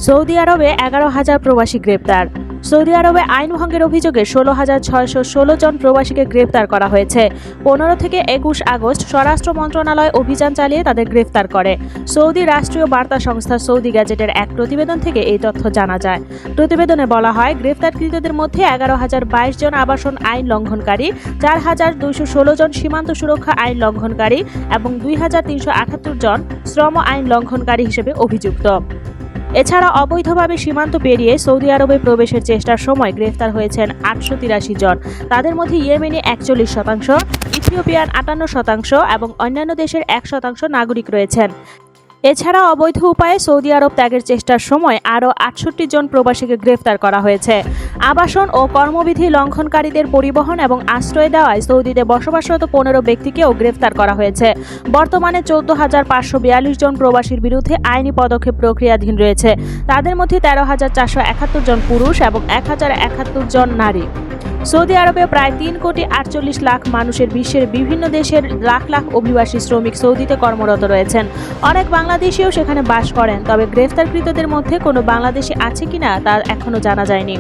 Saudi আরবে 11,000 প্রবাসী গ্রেপ্তার। সৌদি আরবে আইন ভঙ্গের অভিযোগে 16,616 জন প্রবাসীকে গ্রেপ্তার করা হয়েছে। 15 থেকে 21 আগস্ট স্বরাষ্ট্র মন্ত্রণালয় অভিযান চালিয়ে তাদের গ্রেপ্তার করে। সৌদি রাষ্ট্রীয় বার্তা সংস্থা সৌদি গ্যাজেটের এক প্রতিবেদন থেকে এই তথ্য জানা যায়। প্রতিবেদনে বলা হয়, গ্রেপ্তারকৃতদের মধ্যে 11,022 জন আবাসন আইন লঙ্ঘনকারী, 4,216 জন সীমান্ত সুরক্ষা আইন লঙ্ঘনকারী এবং 2,378 জন শ্রম আইন লঙ্ঘনকারী হিসেবে অভিযুক্ত। এছাড়া অবৈধভাবে সীমান্ত পেরিয়ে সৌদি আরবে প্রবেশের চেষ্টার সময় গ্রেফতার হয়েছেন 883 জন। তাদের মধ্যে ইয়েমেনি 41%, ইথিওপিয়ান 58% এবং অন্যান্য দেশের 1% নাগরিক রয়েছেন। এছাড়া অবৈধ উপায়ে সৌদি আরব ত্যাগের চেষ্টার সময় আরও 68 জন প্রবাসীকে গ্রেফতার করা হয়েছে। আবাসন ও কর্মবিধি লঙ্ঘনকারীদের পরিবহন এবং আশ্রয় দেওয়ায় সৌদিতে বসবাসরত 15 ব্যক্তিকেও গ্রেফতার করা হয়েছে। বর্তমানে 14,542 জন প্রবাসীর বিরুদ্ধে আইনি পদক্ষেপ প্রক্রিয়াধীন রয়েছে। তাদের মধ্যে 13,471 জন পুরুষ এবং 1,071 জন নারী। সৌদি আরবে প্রায় 3,48,00,000 মানুষের বিশ্বের বিভিন্ন দেশের লাখ লাখ অভিবাসী শ্রমিক সৌদিতে কর্মরত রয়েছেন। অনেক বাংলাদেশিও সেখানে বাস করেন, তবে গ্রেফতারকৃতদের মধ্যে কোনো বাংলাদেশি আছে কিনা তা এখনো জানা যায়নি।